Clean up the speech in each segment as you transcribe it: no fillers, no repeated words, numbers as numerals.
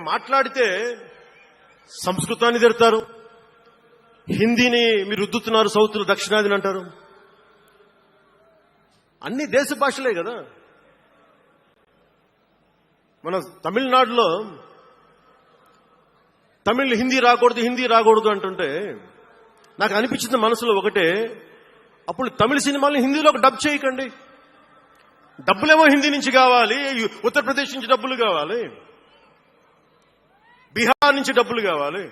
మాట్లాడితే సంస్కృతాన్ని తిడతారు, హిందీని మీరు రుద్దుతున్నారు, సౌత్లో దక్షిణాదిని అంటారు. అన్ని దేశ భాషలే కదా. మన తమిళనాడులో తమిళ్ హిందీ రాకూడదు అంటుంటే నాకు అనిపించింది మనసులో ఒకటే, అప్పుడు తమిళ సినిమాల్ని హిందీలోకి డబ్ చేయకండి. డబ్బులేమో హిందీ నుంచి కావాలి, ఉత్తరప్రదేశ్ నుంచి డబ్బులు కావాలి, బీహార్ నుంచి డబ్బులు కావాలి,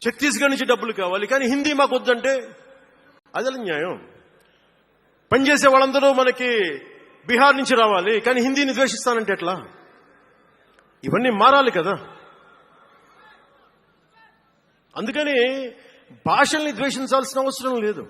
ఛత్తీస్గఢ్ నుంచి డబ్బులు కావాలి, కానీ హిందీ మాకు వద్దంటే అదే న్యాయం. పనిచేసే వాళ్ళందరూ మనకి బీహార్ నుంచి రావాలి, కానీ హిందీని ద్వేషిస్తానంటే ఎట్లా? ఇవన్నీ మారాలి కదా. అందుకని భాషల్ని ద్వేషించాల్సిన అవసరం లేదు.